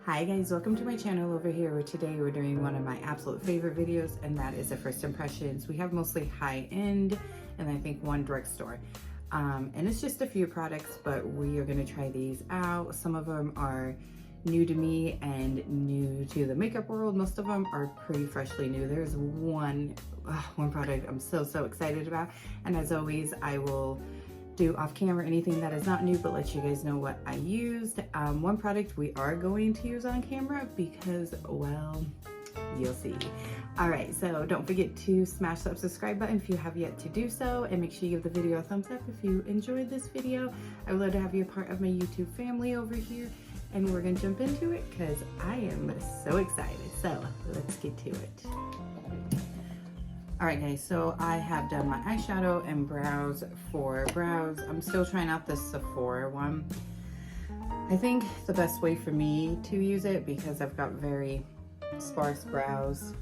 Hi guys, welcome to my channel over here where today we're doing one of my absolute favorite videos, and that is the first impressions. We have mostly high-end and I think one drugstore. And it's just a few products, but we are going to try these out. Some of them are new to me and new to the makeup world. Most of them are pretty freshly new. There's one product I'm so excited about, and as always I will do off camera anything that is not new, but let you guys know what I used. One product we are going to use on camera because, well, you'll see. All right, so don't forget to smash that subscribe button if you have yet to do so, and make sure you give the video a thumbs up if you enjoyed this video. I would love to have you a part of my YouTube family over here, and we're gonna jump into it because I am so excited. So let's get to it. All right guys, so I have done my eyeshadow and brows. For brows, I'm still trying out this Sephora one. I think the best way for me to use it, because I've got very sparse brows,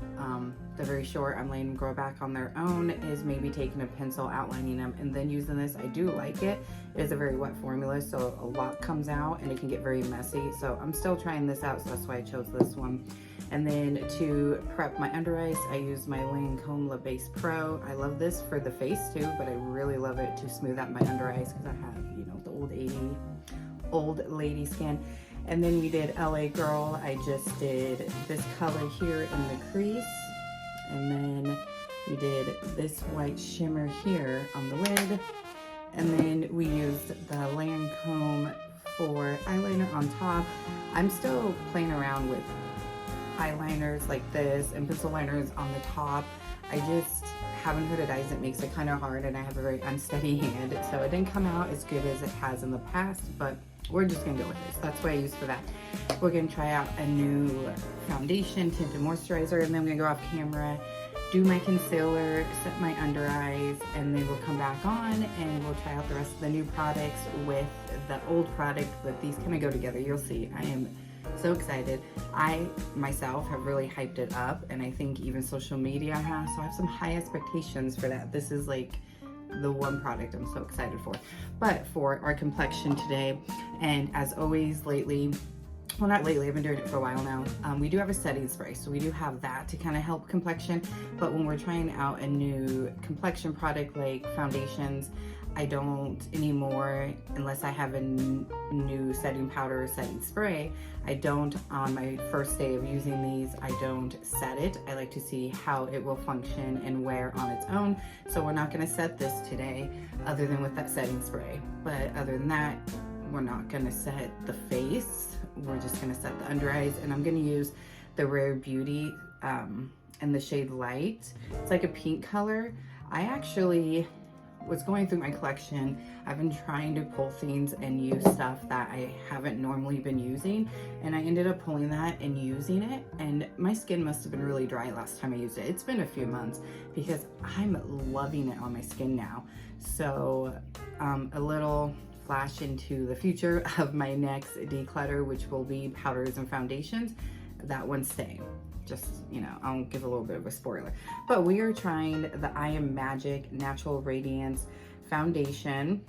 they're very short, I'm letting them grow back on their own, is maybe taking a pencil, outlining them, and then using this. I do like it. It is a very wet formula, so a lot comes out and it can get very messy. So I'm still trying this out, so that's why I chose this one. And then to prep my under eyes, I use my Lancome La Base Pro. I love this for the face too, but I really love it to smooth out my under eyes because I have, you know, the old lady skin. And then we did LA Girl. I just did this color here in the crease. And then we did this white shimmer here on the lid. And then we used the Lancome for eyeliner on top. I'm still playing around with eyeliners like this and pencil liners on the top. I just haven't hooded eyes. It makes it kind of hard, and I have a very unsteady hand, so it didn't come out as good as it has in the past, but we're just gonna go with this. That's what I use for that. We're gonna try out a new foundation, tinted moisturizer, and then I'm gonna go off camera, do my concealer, set my under eyes, and then we'll come back on and we'll try out the rest of the new products with the old product. But these kind of go together. You'll see. I am so excited. I myself have really hyped it up, and I think even social media has, so I have some high expectations for that. This is like the one product I'm so excited for. But for our complexion today, and as always lately, well, not lately, I've been doing it for a while now, we do have a setting spray, so we do have that to kind of help complexion. But when we're trying out a new complexion product like foundations, I don't anymore, unless I have a new setting powder or setting spray, I don't, on my first day of using these, I don't set it. I like to see how it will function and wear on its own. So we're not gonna set this today other than with that setting spray. But other than that, we're not gonna set the face. We're just gonna set the under eyes, and I'm gonna use the Rare Beauty in the shade Light. It's like a pink color. I actually was going through my collection. I've been trying to pull things and use stuff that I haven't normally been using, and I ended up pulling that and using it, and my skin must have been really dry last time I used it. It's been a few months because I'm loving it on my skin now. So a little flash into the future of my next declutter, which will be powders and foundations. That one's staying. Just, you know, I'll give a little bit of a spoiler. But we are trying the I Am Magic Natural Radiance Foundation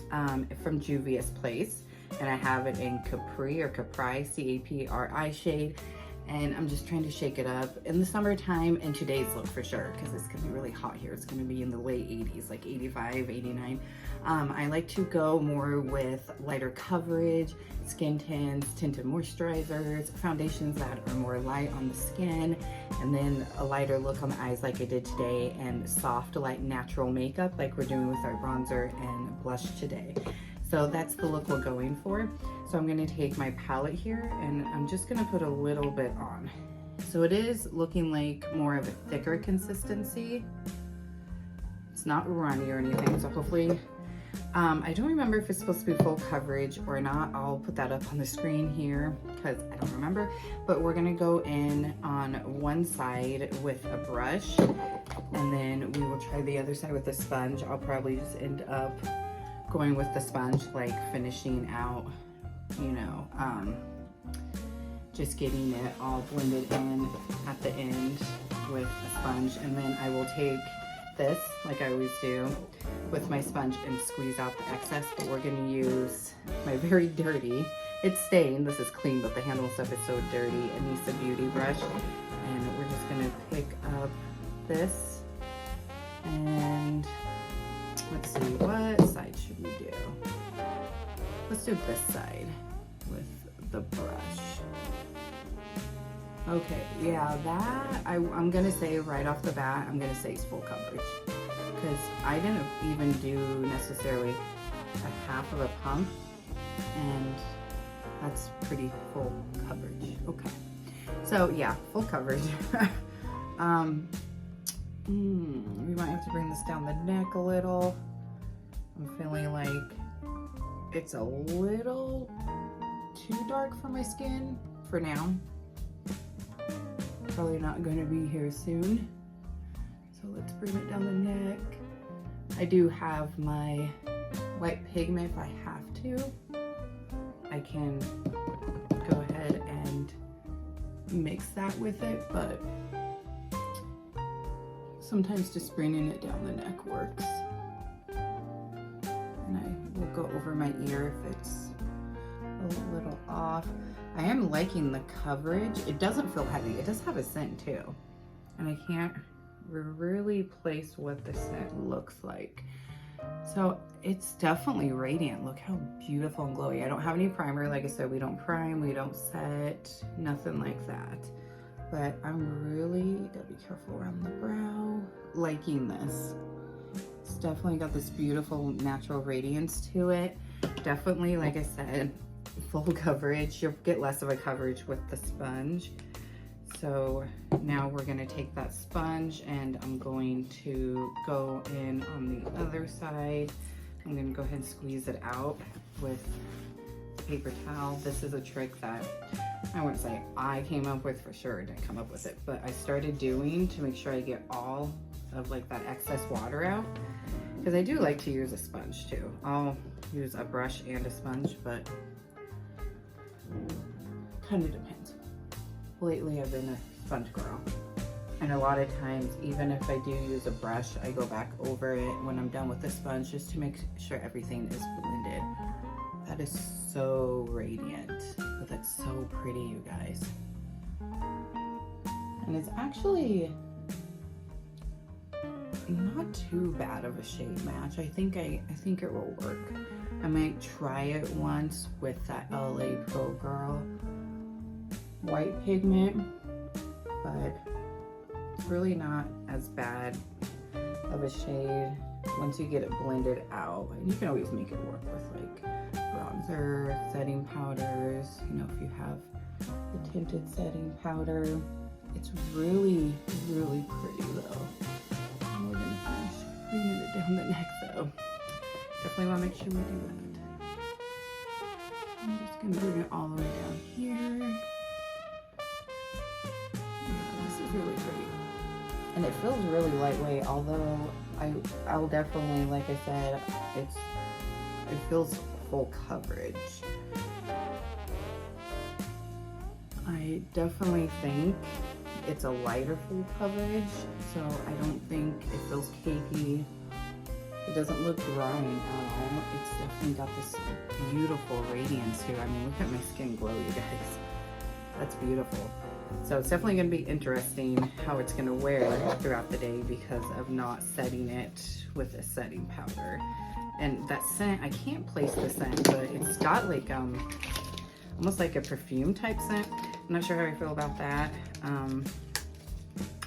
from Juvia's Place. And I have it in Capri or Capri, C-A-P-R-I shade. And I'm just trying to shake it up in the summertime, and today's look for sure, because it's gonna be really hot here. It's gonna be in the late 80s, like 85, 89. I like to go more with lighter coverage, skin tints, tinted moisturizers, foundations that are more light on the skin, and then a lighter look on the eyes like I did today, and soft, light, natural makeup like we're doing with our bronzer and blush today. So that's the look we're going for. So I'm gonna take my palette here, and I'm just gonna put a little bit on. So it is looking like more of a thicker consistency. It's not runny or anything, so hopefully, I don't remember if it's supposed to be full coverage or not. I'll put that up on the screen here because I don't remember. But we're gonna go in on one side with a brush, and then we will try the other side with a sponge. I'll probably just end up going with the sponge, like finishing out, you know, just getting it all blended in at the end with a sponge. And then I will take this, like I always do, with my sponge and squeeze out the excess. But we're gonna use my very dirty It's stained. This is clean, but the handle stuff is so dirty. It needs a beauty brush. And we're just gonna pick up this. And let's see, what side should we do? Let's do this side with the brush. Okay, yeah, that, I'm gonna say right off the bat, I'm gonna say it's full coverage. Because I didn't even do necessarily a half of a pump, and that's pretty full coverage. Okay, so yeah, full coverage. We might have to bring this down the neck a little. I'm feeling like it's a little too dark for my skin for now. Probably not going to be here soon. So let's bring it down the neck. I do have my white pigment if I have to. I can go ahead and mix that with it, but sometimes just bringing it down the neck works. And I will go over my ear if it's a little off. I am liking the coverage. It doesn't feel heavy. It does have a scent too. And I can't really place what the scent looks like. So it's definitely radiant. Look how beautiful and glowy. I don't have any primer. Like I said, we don't prime, we don't set, nothing like that. But I'm really, gotta be careful around the brow, liking this. It's definitely got this beautiful natural radiance to it. Definitely, like I said, full coverage. You'll get less of a coverage with the sponge. So now we're gonna take that sponge and I'm going to go in on the other side. I'm gonna go ahead and squeeze it out with paper towel. This is a trick that I wouldn't say I came up with, for sure, didn't come up with it, but I started doing to make sure I get all of like that excess water out. Because I do like to use a sponge too. I'll use a brush and a sponge, but kind of depends. Lately I've been a sponge girl. And a lot of times, even if I do use a brush, I go back over it when I'm done with the sponge just to make sure everything is blended. That is so radiant, but that's so pretty, you guys. And it's actually not too bad of a shade match. I think it will work. I might try it once with that LA Pro Girl white pigment, but it's really not as bad of a shade once you get it blended out. And you can always make it work with like bronzer, setting powders, you know, if you have the tinted setting powder. It's really, really pretty though. And we're gonna finish bringing it down the neck though. Definitely wanna make sure we do that. I'm just gonna bring it all the way down here. Yeah, this is really pretty. And it feels really lightweight, although I'll definitely, like I said, it feels full coverage. I definitely think it's a lighter full coverage, so I don't think it feels cakey. It doesn't look drying at all. It's definitely got this beautiful radiance here. I mean, look at my skin glow, you guys. That's beautiful. So it's definitely gonna be interesting how it's gonna wear throughout the day because of not setting it with a setting powder. And that scent, I can't place the scent, but it's got like almost like a perfume type scent. I'm not sure how I feel about that.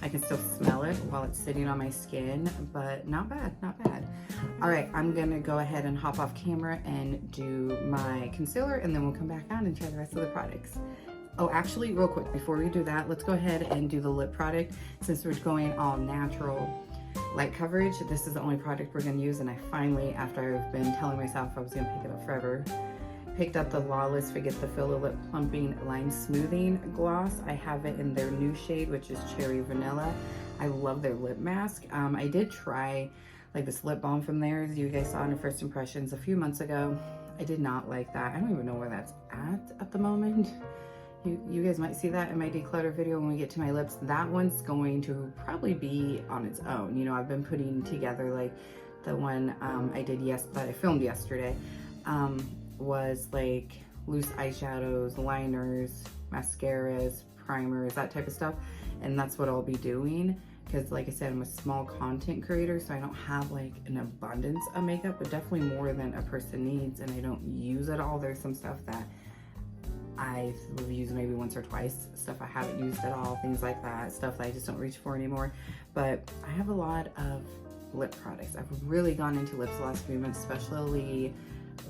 I can still smell it while it's sitting on my skin, but not bad, not bad. All right, I'm gonna go ahead and hop off camera and do my concealer, and then we'll come back on and try the rest of the products. Oh, actually, real quick, before we do that, let's go ahead and do the lip product. Since we're going all natural light coverage, this is the only product we're gonna use, and I finally, after I've been telling myself I was gonna pick it up forever, picked up the Lawless Forget the Filler Lip Plumping Line Smoothing Gloss. I have it in their new shade, which is Cherry Vanilla. I love their lip mask. I did try like this lip balm from theirs. You guys saw in the first impressions a few months ago. I did not like that. I don't even know where that's at the moment. You guys might see that in my declutter video when we get to my lips. That one's going to probably be on its own. You know, I've been putting together like the one I did that I filmed yesterday. Was like loose eyeshadows, liners, mascaras, primers, that type of stuff. And that's what I'll be doing, because like I said, I'm a small content creator, so I don't have like an abundance of makeup, but definitely more than a person needs, and I don't use it all. There's some stuff that I've used maybe once or twice, stuff I haven't used at all, things like that, stuff that I just don't reach for anymore. But I have a lot of lip products. I've really gone into lips the last few months, especially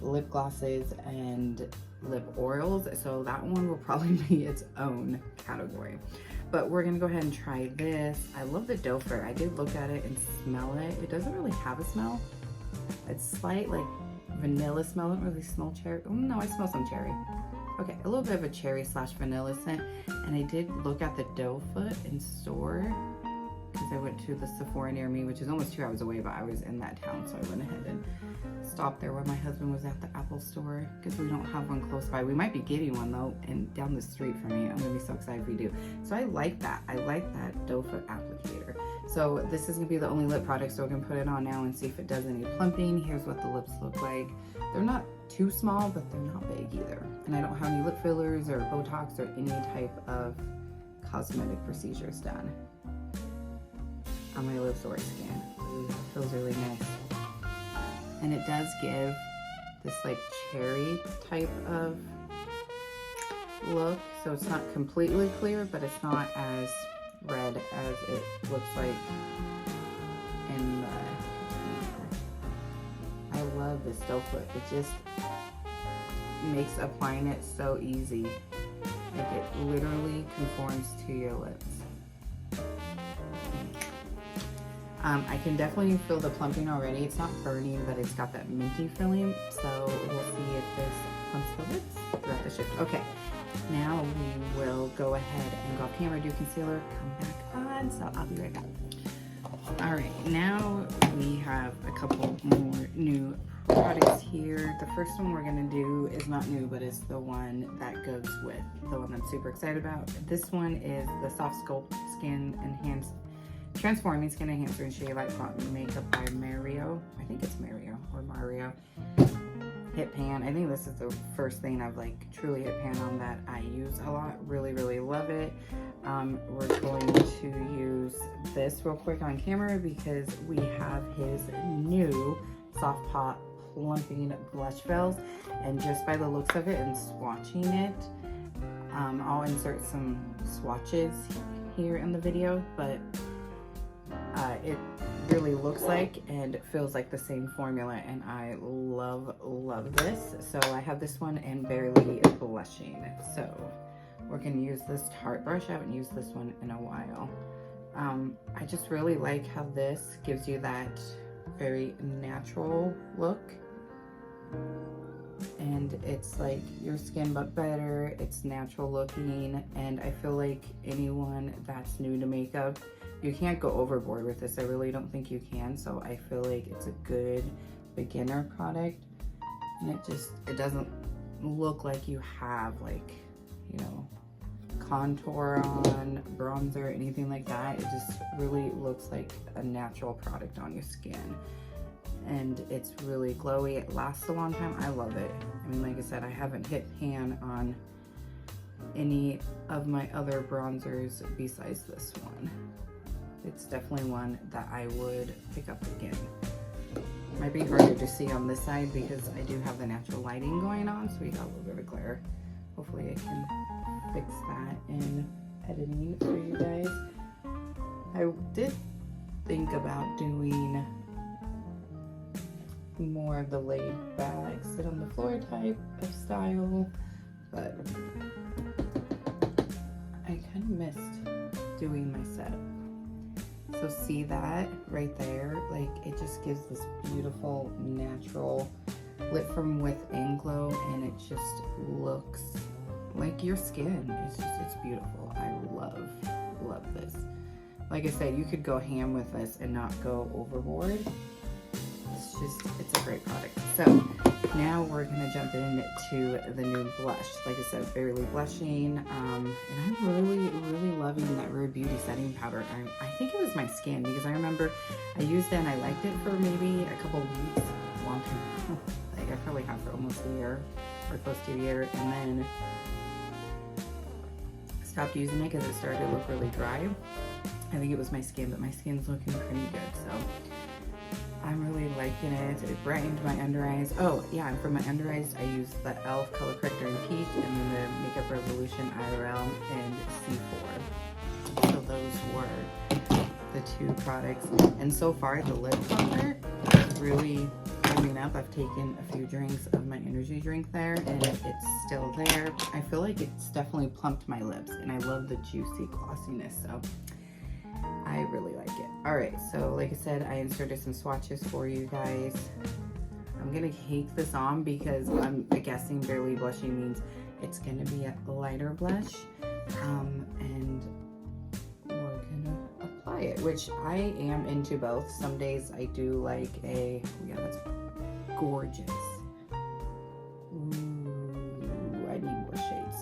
lip glosses and lip oils, so that one will probably be its own category. But we're gonna go ahead and try this. I love the Dofer. I did look at it and smell it. It doesn't really have a smell. It's slight like vanilla smell. I don't really smell cherry. Oh no, I smell some cherry. Okay, a little bit of a cherry slash vanilla scent. And I did look at the doe foot in store, because I went to the Sephora near me, which is almost 2 hours away, but I was in that town, so I went ahead and stopped there where my husband was at the Apple store, because we don't have one close by. We might be getting one though, and down the street from me. I'm gonna be so excited if we do. So I like that. I like that doe foot applicator. So this is gonna be the only lip product, so we're gonna put it on now and see if it does any plumping. Here's what the lips look like. They're not too small, but they're not big either. And I don't have any lip fillers or Botox or any type of cosmetic procedures done on my lips or skin. Ooh, that feels really nice. And it does give this like cherry type of look. So it's not completely clear, but it's not as red as it looks like in the... I love this doe foot. It just makes applying it so easy. Like it literally conforms to your lips. I can definitely feel the plumping already. It's not burning, but it's got that minty feeling. So we'll see if this plumps the lips throughout the shift. Okay, now we will go ahead and go off camera, do concealer, come back on. So I'll be right back. All right, now we have a couple more new products here. The first one we're gonna do is not new, but it's the one that goes with the one I'm super excited about. This one is the Soft Sculpt Skin Enhanced Transforming Skin Enhancer and Shea Light Cotton Makeup by Mario. I think it's Mario or Mario. Hit pan. I think this is the first thing I've like truly hit pan on that I use a lot. Really, really love it. We're going to use this real quick on camera because we have his new Soft Pot Plumping Blush Veils, and just by the looks of it and swatching it, I'll insert some swatches here in the video, but it really looks like and feels like the same formula, and I love this. So I have this one in Barley Blushing. So we're gonna use this Tarte brush. I haven't used this one in a while. I just really like how this gives you that very natural look, and it's like your skin but better. It's natural looking, and I feel like anyone that's new to makeup, you can't go overboard with this. I really don't think you can. So I feel like it's a good beginner product, and it doesn't look like you have like, you know, contour on, bronzer, anything like that. It just really looks like a natural product on your skin, and it's really glowy. It lasts a long time. I love it. I mean, like I said, I haven't hit pan on any of my other bronzers besides this one. It's definitely one that I would pick up again. Might be harder to see on this side because I do have the natural lighting going on, so we got a little bit of glare. Hopefully I can fix that in editing for you guys. I did think about doing more of the laid back, sit on the floor type of style, but I kind of missed doing my set. So see that right there? Like, it just gives this beautiful natural lit from within glow, and it just looks like your skin. It's beautiful. I love this. Like I said, you could go ham with this and not go overboard. It's a great product. So now we're gonna jump into the new blush. Like I said, Barely Blushing, and I'm really loving that Rare Beauty setting powder. I think it was my skin, because I remember I used it and I liked it for maybe a couple weeks, a long time. Like I probably have for almost a year. or close to a year, and then stopped using it because it started to look really dry. I think it was my skin, but my skin's looking pretty good, so I'm really liking it. It brightened my under eyes. Oh yeah, and for my under eyes, I use the e.l.f. Color Corrector in Peach, and then the Makeup Revolution IRL in C4. So those were the two products. And so far, the lip plumper is really warming up. I've taken a few drinks of my energy drink there, and it's still there. I feel like it's definitely plumped my lips, and I love the juicy glossiness, so I really like it. All right, so like I said, I inserted some swatches for you guys. I'm gonna cake this on because I'm guessing Barely Blushing means it's gonna be a lighter blush, and we're gonna apply it, which I am into both. Some days I do like a, yeah, that's gorgeous. Ooh, I need more shades.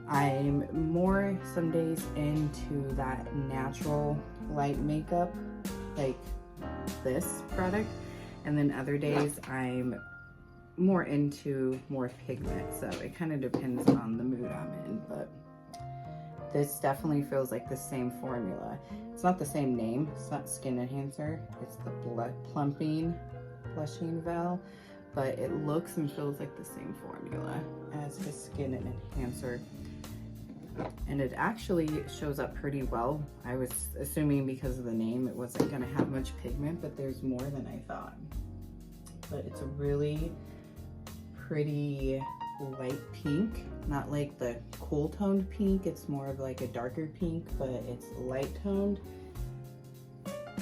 I'm more some days into that natural light makeup, like this product, and then other days I'm more into more pigment, so it kind of depends on the mood I'm in. But this definitely feels like the same formula. It's not the same name, it's not Skin Enhancer, it's the Plumping Blushing Veil, but it looks and feels like the same formula as the Skin Enhancer. And it actually shows up pretty well. I was assuming because of the name it wasn't gonna have much pigment, but there's more than I thought. But it's a really pretty light pink, not like the cool toned pink. It's more of like a darker pink, but it's light toned,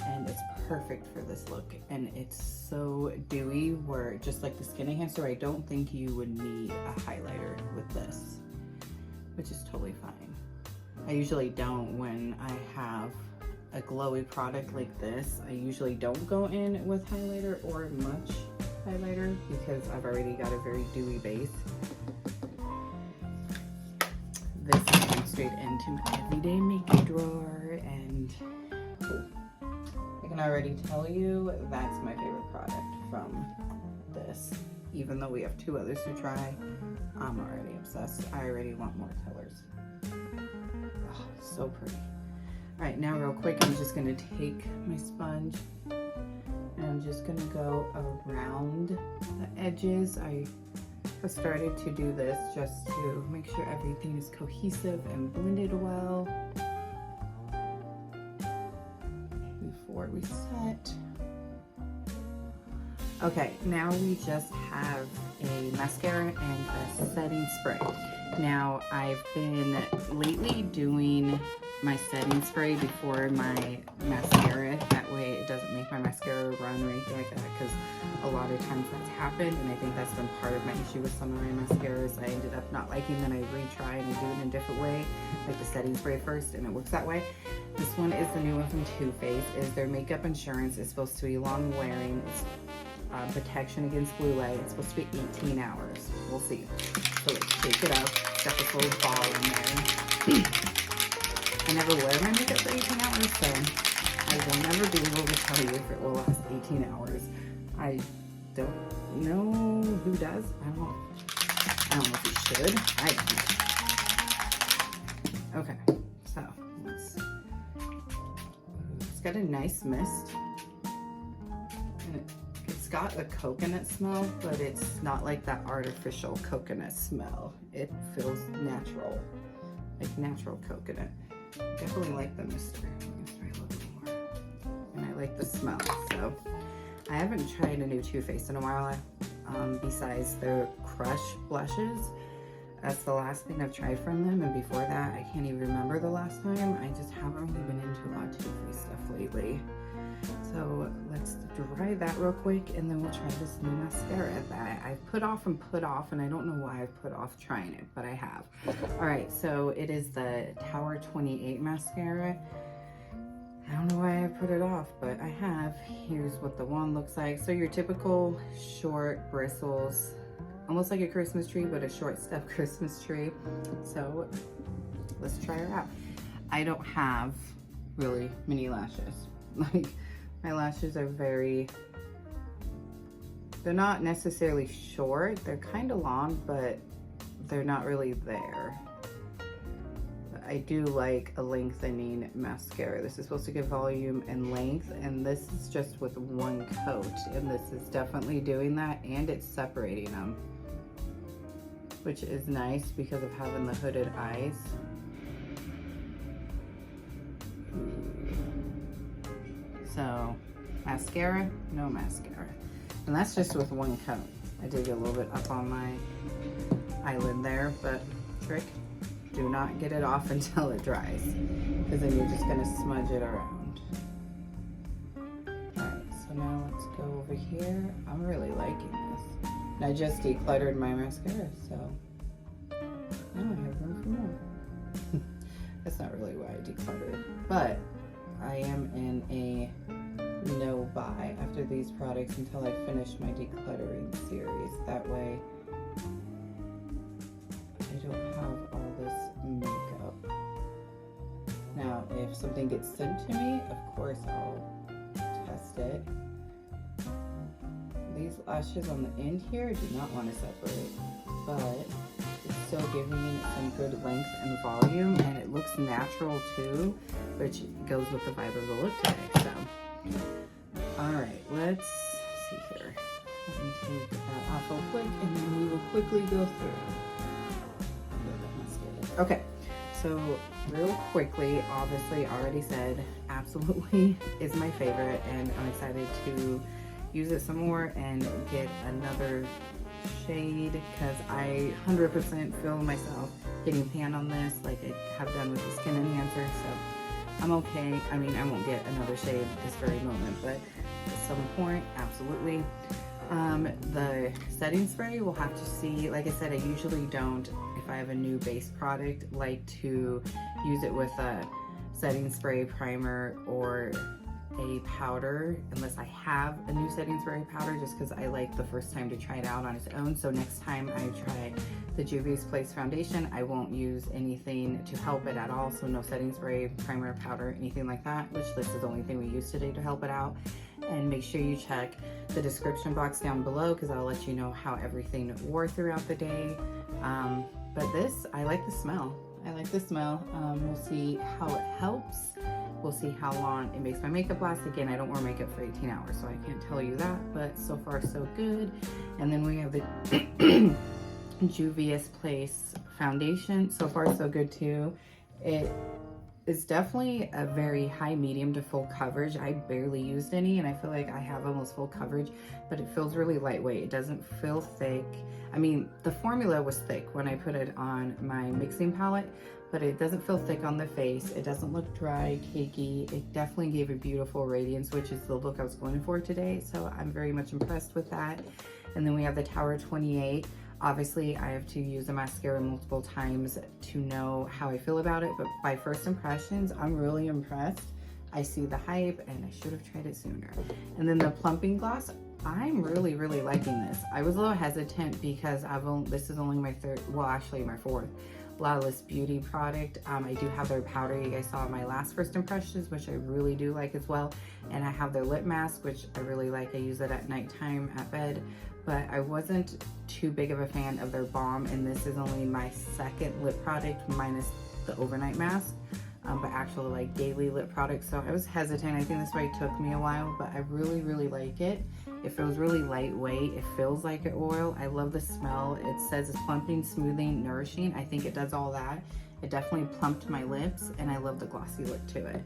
and it's perfect for this look. And it's so dewy, where just like the Skin Enhancer, I don't think you would need a highlighter with this, which is totally fine. I usually don't when I have a glowy product like this. I usually don't go in with highlighter or much highlighter because I've already got a very dewy base. This is going straight into my everyday makeup drawer, and I can already tell you that's my favorite product from this. Even though we have two others to try, I'm already obsessed. I already want more colors. Oh, so pretty. All right, now real quick, I'm just gonna take my sponge and I'm just gonna go around the edges. I have started to do this just to make sure everything is cohesive and blended well before we set. Okay, now we just have a mascara and a setting spray. Now, I've been lately doing my setting spray before my mascara. That way it doesn't make my mascara run or anything like that, because a lot of times that's happened, and I think that's been part of my issue with some of my mascaras. I ended up not liking them, and I retry and do it in a different way, like the setting spray first, and it works that way. This one is the new one from Too Faced. Is their makeup insurance. It's supposed to be long wearing. It's protection against blue light. It's supposed to be 18 hours. We'll see. So let's shake it up. Got this little ball in there. I never wear my makeup for 18 hours, so I will never be able to tell you if it will last 18 hours. I don't know who does. I don't know if you should. I don't. Okay, so it's got a nice mist. And it's got a coconut smell, but it's not like that artificial coconut smell. It feels natural, like natural coconut. Definitely like the mister. Let me spray a little bit more. And I like the smell. So I haven't tried a new Too Faced in a while, besides their Crush blushes. That's the last thing I've tried from them, and before that, I can't even remember the last time. I just haven't really been into a lot of Too Faced stuff lately. So let's dry that real quick, and then we'll try this new mascara that I've put off, and I don't know why I've put off trying it, but I have. All right, so it is the Tower 28 mascara. I don't know why I put it off, but I have. Here's what the wand looks like. So your typical short bristles, almost like a Christmas tree, but a short stuffed Christmas tree. So let's try her out. I don't have really many lashes. Like, my lashes are very They're not necessarily short. They're kind of long, but they're not really there. I do like a lengthening mascara. This is supposed to give volume and length, and this is just with one coat, and this is definitely doing that, and it's separating them, which is nice because of having the hooded eyes. So mascara, no mascara, and that's just with one coat. I did get a little bit up on my eyelid there, but trick, do not get it off until it dries, because then you're just gonna smudge it around. Alright, so now let's go over here. I'm really liking this. And I just decluttered my mascara, so now I have room for more. That's not really why I decluttered, but I am in a no buy after these products until I finish my decluttering series. That way I don't have all this makeup. Now, if something gets sent to me, of course I'll test it. These lashes on the end here do not want to separate, but it's still giving some good length and volume, and it looks natural too, which goes with the vibe of the look today. So, all right, let's see here. Let me take that off real quick, and then we will quickly go through. Okay, so real quickly, obviously already said, absolutely is my favorite, and I'm excited to use it some more and get another shade, because I 100% feel myself getting pan on this like I have done with the Skin Enhancer, so I'm okay. I mean, I won't get another shade this very moment, but at some point, absolutely. The setting spray, we'll have to see. Like I said, I usually don't, if I have a new base product, like to use it with a setting spray, primer, or a powder, unless I have a new setting spray powder, just because I like the first time to try it out on its own. So next time I try the Juvia's Place foundation, I won't use anything to help it at all. So no setting spray, primer, powder, anything like that, which this is the only thing we use today to help it out. And make sure you check the description box down below, because I'll let you know how everything wore throughout the day. But this, I like the smell. I like the smell. We'll see how it helps. We'll see how long it makes my makeup last. Again, I don't wear makeup for 18 hours, so I can't tell you that, but so far so good. And then we have the Juvia's Place foundation. So far so good too. It is definitely a very high medium to full coverage. I barely used any, and I feel like I have almost full coverage, but it feels really lightweight. It doesn't feel thick. I mean, the formula was thick when I put it on my mixing palette, but it doesn't feel thick on the face. It doesn't look dry, cakey. It definitely gave a beautiful radiance, which is the look I was going for today. So I'm very much impressed with that. And then we have the Tower 28. Obviously, I have to use the mascara multiple times to know how I feel about it, but by first impressions, I'm really impressed. I see the hype, and I should have tried it sooner. And then the plumping gloss, I'm really liking this. I was a little hesitant because this is only my third, well, actually my fourth Lawless beauty product. I do have their powder you guys saw in my last first impressions, which I really do like as well. And I have their lip mask, which I really like. I use it at nighttime at bed, but I wasn't too big of a fan of their balm, and this is only my second lip product minus the overnight mask, but actually like daily lip product. So I was hesitant. I think that's why it took me a while, but I really like it. It feels really lightweight. It feels like an oil. I love the smell. It says it's plumping, smoothing, nourishing. I think it does all that. It definitely plumped my lips, and I love the glossy look to it.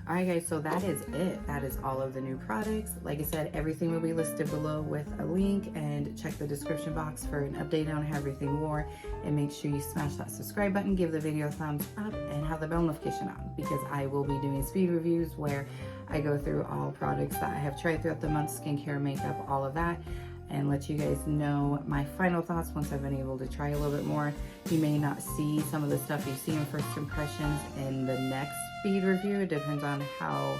All right, guys, so that is it. That is all of the new products. Like I said, everything will be listed below with a link, and check the description box for an update on how everything wore. And make sure you smash that subscribe button, give the video a thumbs up, and have the bell notification on, because I will be doing speed reviews where I go through all products that I have tried throughout the month, skincare, makeup, all of that, and let you guys know my final thoughts once I've been able to try a little bit more. You may not see some of the stuff you see in first impressions in the next speed review. It depends on how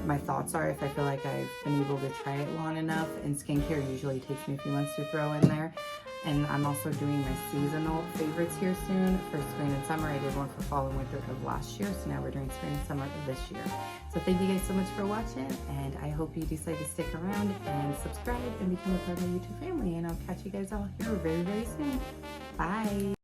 my thoughts are, if I feel like I've been able to try it long enough. And skincare usually takes me a few months to throw in there. And I'm also doing my seasonal favorites here soon for spring and summer. I did one for fall and winter of last year, so now we're doing spring and summer of this year. So thank you guys so much for watching, and I hope you decide to stick around and subscribe and become a part of my YouTube family. And I'll catch you guys all here very, very soon. Bye.